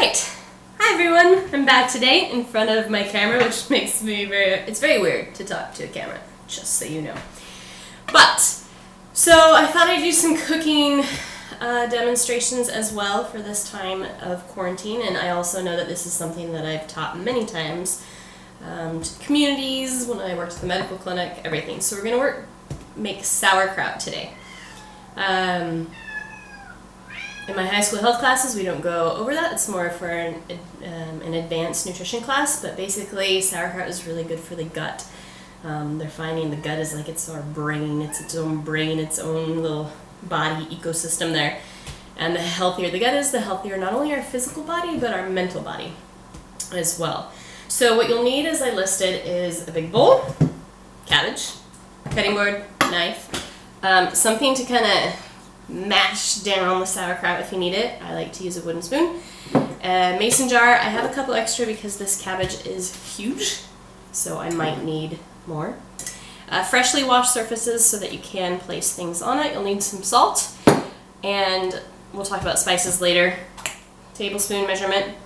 Alright, hi everyone, I'm back today in front of my camera, which makes me it's very weird to talk to a camera, just so you know. But, so I thought I'd do some cooking demonstrations as well for this time of quarantine, and I also know that this is something that I've taught many times to communities, when I worked at the medical clinic, everything. So we're going to make sauerkraut today. In my high school health classes, we don't go over that. It's more for an advanced nutrition class, but basically sauerkraut is really good for the gut. They're finding the gut is like it's our brain. It's its own brain, its own little body ecosystem there. And the healthier the gut is, the healthier not only our physical body, but our mental body as well. So what you'll need, as I listed, is a big bowl, cabbage, cutting board, knife, something to kind of mash down the sauerkraut if you need it. I like to use a wooden spoon. A mason jar. I have a couple extra because this cabbage is huge, so I might need more. Freshly washed surfaces so that you can place things on it. You'll need some salt, and we'll talk about spices later. Tablespoon measurement.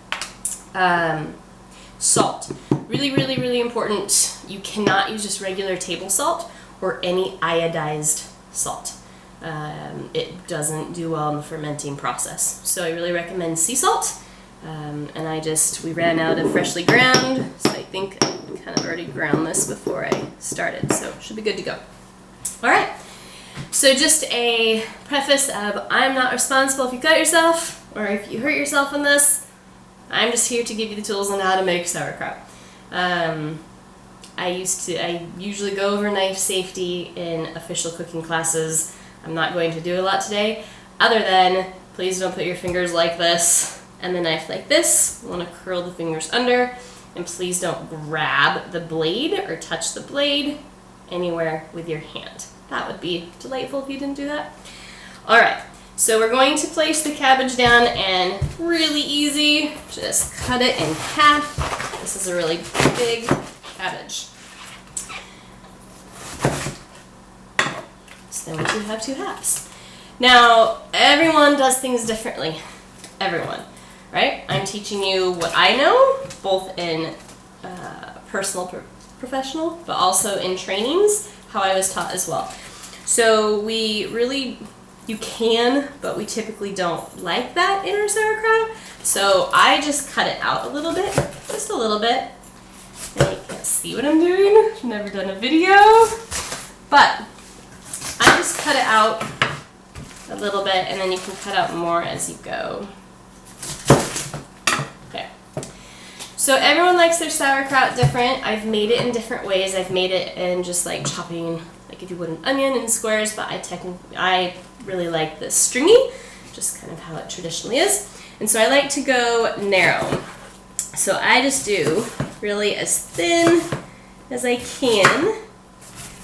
Salt. Really, really, really important. You cannot use just regular table salt or any iodized salt. It doesn't do well in the fermenting process. So I really recommend sea salt. And we ran out of freshly ground, so I think I kind of already ground this before I started, so it should be good to go. Alright, so just a preface of I'm not responsible if you cut yourself or if you hurt yourself on this. I'm just here to give you the tools on how to make sauerkraut. I usually go over knife safety in official cooking classes. I'm not going to do a lot today, other than please don't put your fingers like this and the knife like this. You want to curl the fingers under, and please don't grab the blade or touch the blade anywhere with your hand. That would be delightful if you didn't do that. Alright, so we're going to place the cabbage down, and really easy, just cut it in half. This is a really big cabbage. So then we should have two halves. Now, everyone does things differently. Everyone, right? I'm teaching you what I know, both in personal, professional, but also in trainings, how I was taught as well. So you can, but we typically don't like that in our sauerkraut. So I just cut it out a little bit, just a little bit. And you can't see what I'm doing. I've never done a video, but I just cut it out a little bit, and then you can cut out more as you go. Okay. So everyone likes their sauerkraut different. I've made it in different ways. I've made it in just like chopping, like if you would an onion in squares, but I really like the stringy, just kind of how it traditionally is. And so I like to go narrow. So I just do really as thin as I can.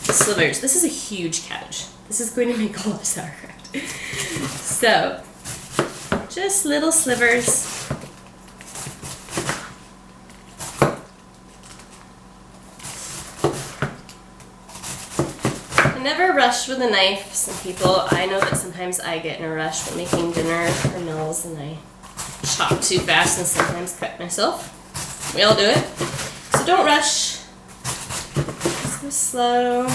Slivers. This is a huge cabbage. This is going to make a lot of sauerkraut. So, just little slivers. I never rush with a knife. Some people, I know that sometimes I get in a rush when making dinner or meals, and I chop too fast and sometimes cut myself. We all do it. So don't rush. So slow.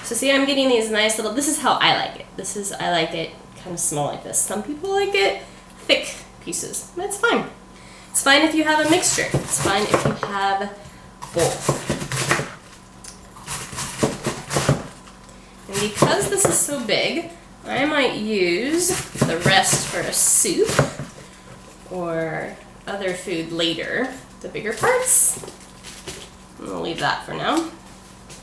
So see, I'm getting these nice little, this is how I like it. I like it kind of small like this. Some people like it thick pieces. That's fine. It's fine if you have a mixture. It's fine if you have both. And because this is so big, I might use the rest for a soup or other food later. The bigger parts. I'm going to leave that for now.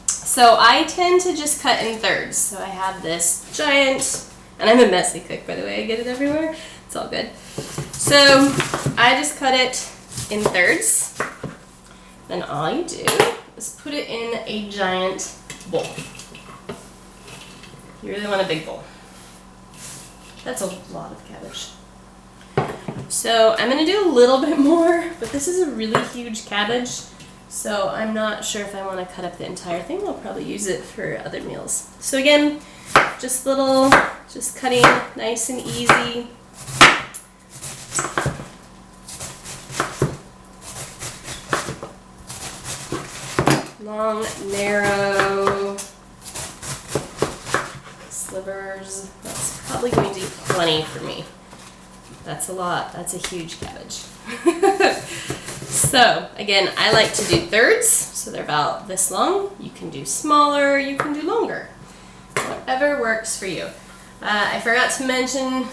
So I tend to just cut in thirds. So I have this giant, and I'm a messy cook, by the way. I get it everywhere. It's all good. So I just cut it in thirds. Then all you do is put it in a giant bowl. You really want a big bowl. That's a lot of cabbage. So I'm going to do a little bit more, but this is a really huge cabbage, so I'm not sure if I want to cut up the entire thing. I'll probably use it for other meals. So again, just cutting nice and easy. long, narrow slivers. That's probably going to be plenty for me. That's a lot. That's a huge cabbage. So again, I like to do thirds, so they're about this long. You can do smaller, you can do longer. Whatever works for you. I forgot to mention,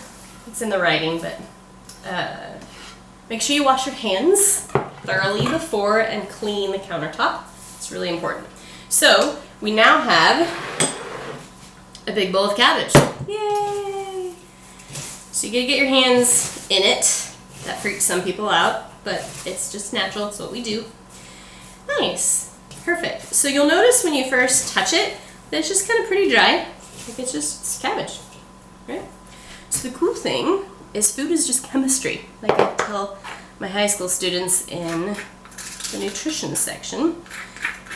it's in the writing, but make sure you wash your hands thoroughly before and clean the countertop. It's really important. So we now have a big bowl of cabbage. Yay! So you gotta get your hands in it. That freaks some people out, but it's just natural. It's what we do. Nice. Perfect. So you'll notice when you first touch it that it's just kind of pretty dry. Like it's cabbage, right? So the cool thing is food is just chemistry. Like I tell my high school students in the nutrition section,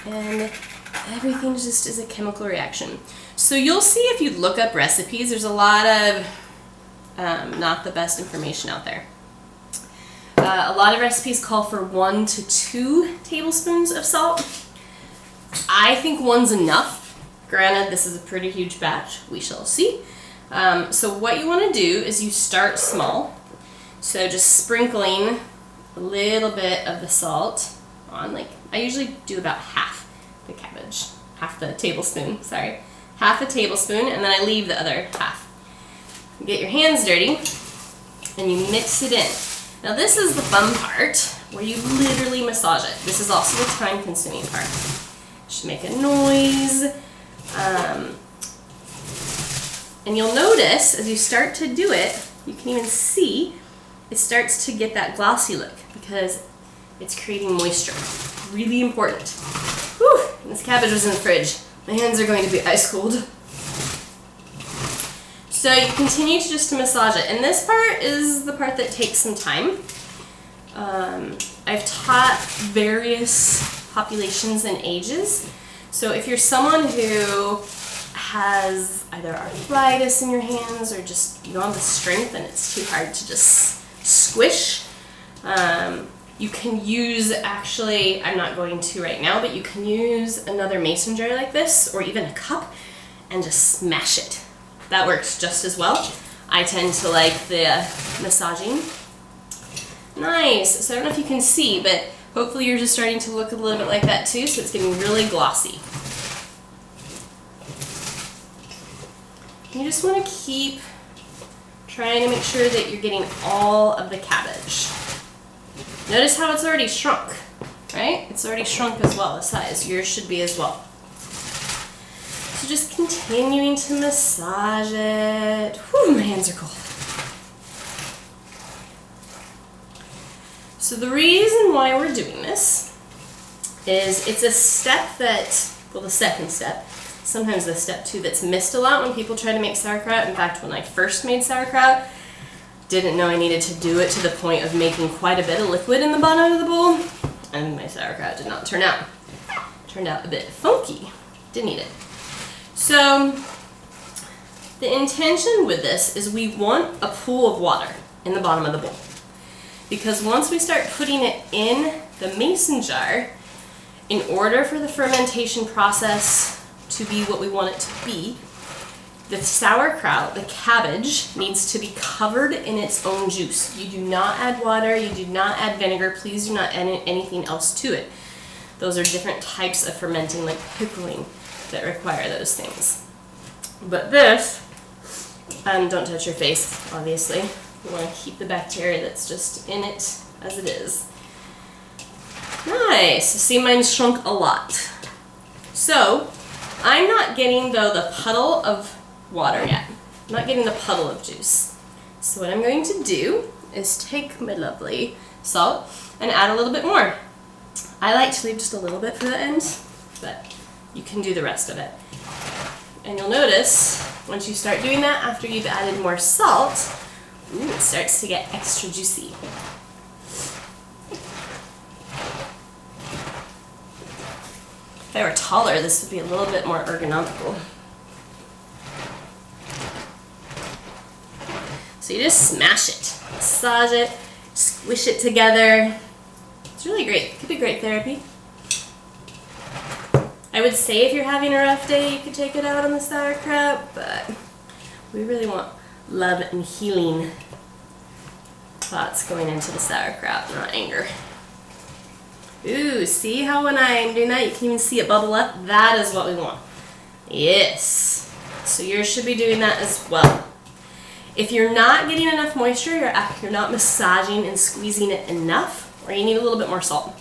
and everything just is a chemical reaction. So you'll see if you look up recipes, there's a lot of not the best information out there. A lot of recipes call for 1 to 2 tablespoons of salt. I think 1's enough. Granted, this is a pretty huge batch. We shall see. So what you want to do is you start small. So just sprinkling a little bit of the salt on, like I usually do about half the cabbage, half the tablespoon, sorry. Half a tablespoon, and then I leave the other half. You get your hands dirty, and you mix it in. Now this is the fun part, where you literally massage it. This is also the time-consuming part. Just make a noise. And you'll notice, as you start to do it, you can even see, it starts to get that glossy look, because it's creating moisture. Really important. Whew, and this cabbage was in the fridge. My hands are going to be ice cold. So you continue to massage it. And this part is the part that takes some time. I've taught various populations and ages. So if you're someone who has either arthritis in your hands or just you don't have the strength and it's too hard to just squish, you can use, actually, I'm not going to right now, but you can use another mason jar like this or even a cup and just smash it. That works just as well. I tend to like the massaging. Nice. So I don't know if you can see, but hopefully you're just starting to look a little bit like that too, so it's getting really glossy. You just want to keep trying to make sure that you're getting all of the cabbage. Notice how it's already shrunk, right? It's already shrunk as well, the size. Yours should be as well. So just continuing to massage it. Whew, my hands are cold. So the reason why we're doing this is it's a step that, well, the second step, sometimes the step 2 that's missed a lot when people try to make sauerkraut. In fact, when I first made sauerkraut, didn't know I needed to do it to the point of making quite a bit of liquid in the bottom of the bowl, and my sauerkraut did not turn out. It turned out a bit funky. Didn't eat it. So the intention with this is we want a pool of water in the bottom of the bowl. Because once we start putting it in the mason jar, in order for the fermentation process to be what we want it to be, the sauerkraut, the cabbage, needs to be covered in its own juice. You do not add water, you do not add vinegar, please do not add anything else to it. Those are different types of fermenting, like pickling, that require those things. But this, don't touch your face, obviously. You want to keep the bacteria that's just in it as it is. Nice. See, mine's shrunk a lot. So, I'm not getting, though, the puddle of water yet. I'm not getting the puddle of juice. So what I'm going to do is take my lovely salt and add a little bit more. I like to leave just a little bit for the end, but you can do the rest of it. And you'll notice, once you start doing that, after you've added more salt, ooh, it starts to get extra juicy. If I were taller, this would be a little bit more ergonomical. So you just smash it, massage it, squish it together. It's really great. It could be great therapy. I would say if you're having a rough day, you could take it out on the sauerkraut, but we really want love and healing thoughts going into the sauerkraut, not anger. Ooh, see how when I'm doing that, you can even see it bubble up? That is what we want. Yes. So yours should be doing that as well. If you're not getting enough moisture, you're not massaging and squeezing it enough, or you need a little bit more salt.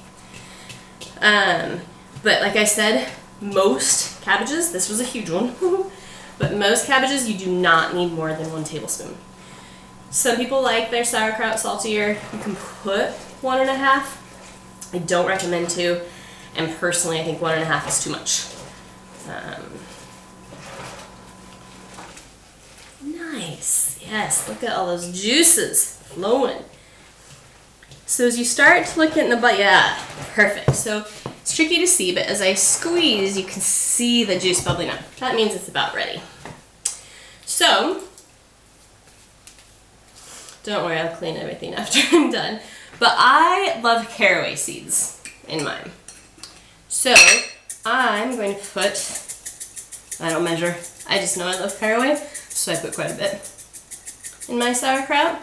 But like I said, most cabbages, this was a huge one, but most cabbages you do not need more than 1 tablespoon. Some people like their sauerkraut saltier. You can put 1.5. I don't recommend 2, and personally I think 1.5 is too much. Nice, yes, look at all those juices flowing. So as you start to look in the butt, yeah, perfect. So it's tricky to see, but as I squeeze, you can see the juice bubbling up. That means it's about ready. So, don't worry, I'll clean everything after I'm done. But I love caraway seeds in mine. So I'm going to put, I don't measure, I just know I love caraway, so I put quite a bit in my sauerkraut.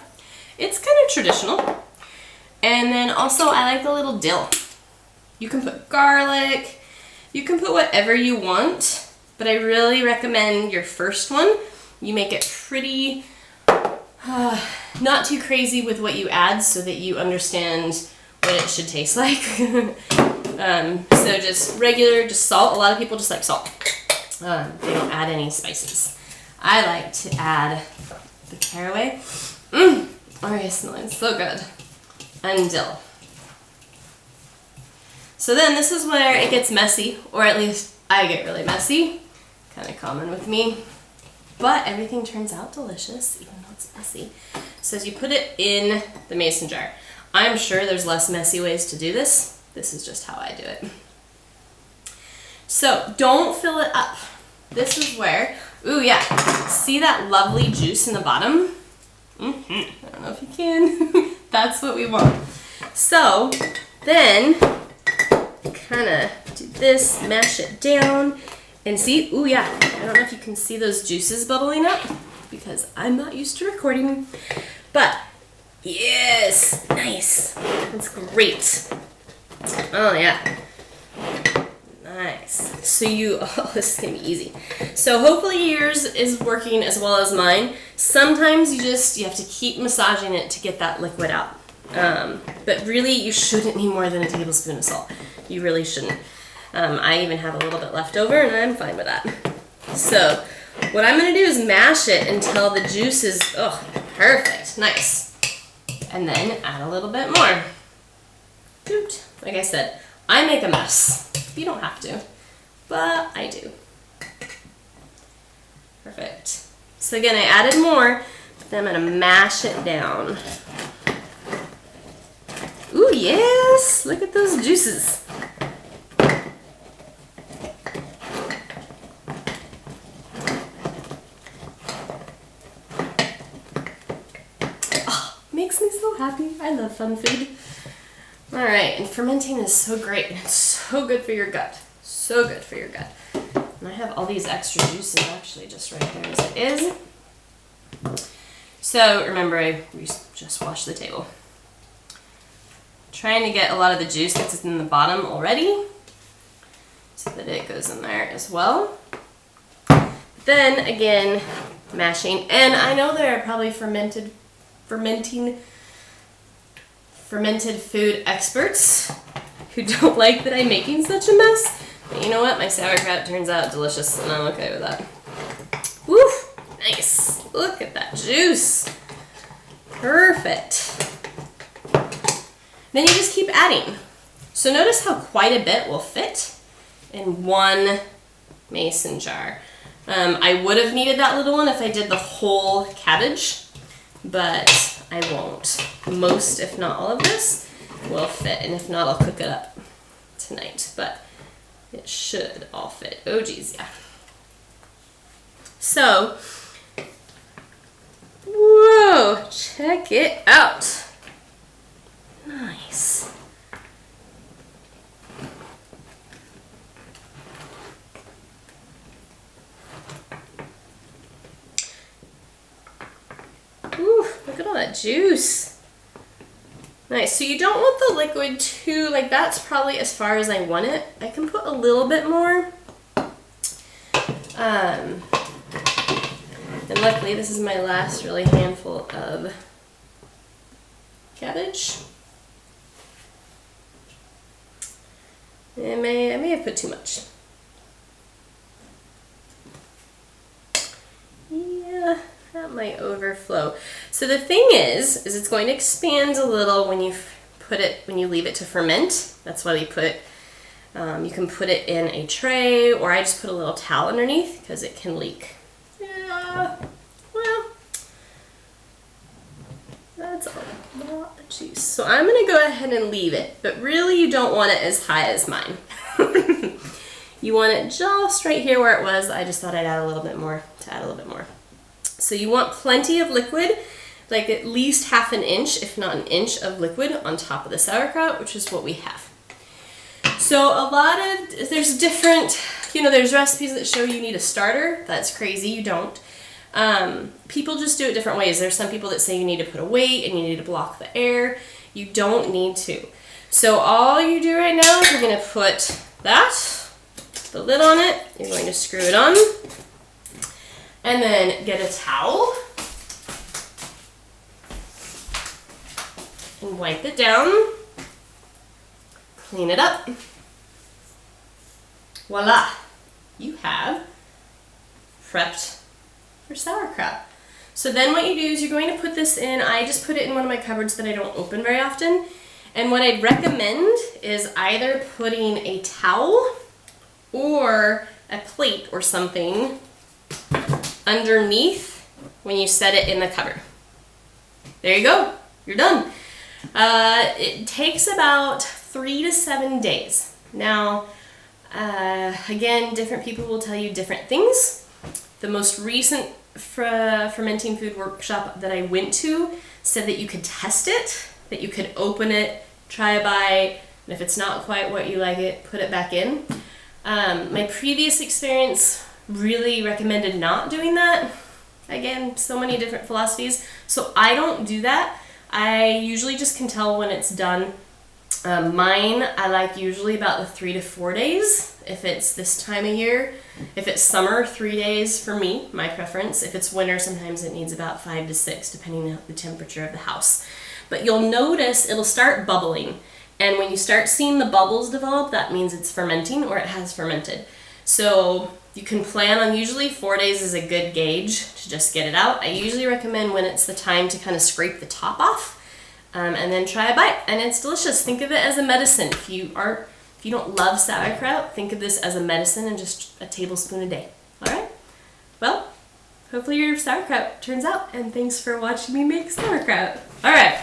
It's kind of traditional. And then also I like a little dill. You can put garlic, you can put whatever you want, but I really recommend your first one, you make it pretty, not too crazy with what you add so that you understand what it should taste like. So just regular, just salt. A lot of people just like salt. They don't add any spices. I like to add the caraway. Oh, it smells so good. And dill. So then this is where it gets messy, or at least I get really messy. Kind of common with me. But everything turns out delicious, even though it's messy. So as you put it in the mason jar, I'm sure there's less messy ways to do this. This is just how I do it. So don't fill it up. This is where, ooh yeah, see that lovely juice in the bottom? I don't know if you can. That's what we want. So then kind of do this, mash it down, and see, ooh yeah, I don't know if you can see those juices bubbling up because I'm not used to recording, but yes, nice, that's great. Oh yeah, nice. So this is gonna be easy. So hopefully yours is working as well as mine. Sometimes you have to keep massaging it to get that liquid out. But really you shouldn't need more than a tablespoon of salt. You really shouldn't. I even have a little bit left over and I'm fine with that. So what I'm gonna do is mash it until the juice is, oh, perfect, nice. And then add a little bit more. Like I said, I make a mess. You don't have to, but I do. Perfect. So again, I added more, but then I'm gonna mash it down. Ooh, yes, look at those juices. Oh, makes me so happy. I love fun food. All right, and fermenting is so great. It's so good for your gut. So good for your gut. And I have all these extra juices actually just right there as it is. So remember, I just washed the table. Trying to get a lot of the juice that's in the bottom already so that it goes in there as well. Then again, mashing. And I know there are probably fermented food experts who don't like that I'm making such a mess. But you know what? My sauerkraut turns out delicious and I'm okay with that. Woo! Nice. Look at that juice. Perfect. Then you just keep adding. So notice how quite a bit will fit in one mason jar. I would have needed that little one if I did the whole cabbage, but I won't. Most, if not all of this, will fit, and if not, I'll cook it up tonight, but it should all fit. Oh geez, yeah. So, whoa, check it out. Nice. that juice. Nice. So you don't want the liquid too, like that's probably as far as I want it. I can put a little bit more. And luckily this is my last really handful of cabbage. I may have put too much. Yeah, that might overflow. So the thing is it's going to expand a little when you leave it to ferment. That's why we put, you can put it in a tray, or I just put a little towel underneath because it can leak. Yeah, well, that's a lot of juice. So I'm gonna go ahead and leave it, but really you don't want it as high as mine. You want it just right here where it was. I just thought I'd add a little bit more to add a little bit more. So you want plenty of liquid, like at least half an inch, if not an inch of liquid on top of the sauerkraut, which is what we have. So there's different, there's recipes that show you need a starter. That's crazy, you don't. People just do it different ways. There's some people that say you need to put a weight and you need to block the air. You don't need to. So all you do right now is you're gonna put the lid on it, you're going to screw it on, and then get a towel and wipe it down, clean it up. Voila, you have prepped for sauerkraut. So then what you do is you're going to put this in, I just put it in one of my cupboards that I don't open very often. And what I'd recommend is either putting a towel or a plate or something underneath when you set it in the cupboard. There you go, you're done. It takes about 3 to 7 days. Now, again, different people will tell you different things. The most recent fermenting food workshop that I went to said that you could test it, that you could open it, try a bite, and if it's not quite what you like it, put it back in. My previous experience really recommended not doing that. Again, so many different philosophies. So I don't do that. I usually just can tell when it's done. Mine, I like usually about the 3 to 4 days if it's this time of year. If it's summer, 3 days for me, my preference. If it's winter, sometimes it needs about 5 to 6 depending on the temperature of the house. But you'll notice it'll start bubbling. And when you start seeing the bubbles develop, that means it's fermenting or it has fermented. So you can plan on usually 4 days is a good gauge to just get it out. I usually recommend when it's the time to kind of scrape the top off and then try a bite. And it's delicious. Think of it as a medicine. If you don't love sauerkraut, think of this as a medicine and just a tablespoon a day. All right? Well, hopefully your sauerkraut turns out. And thanks for watching me make sauerkraut. All right.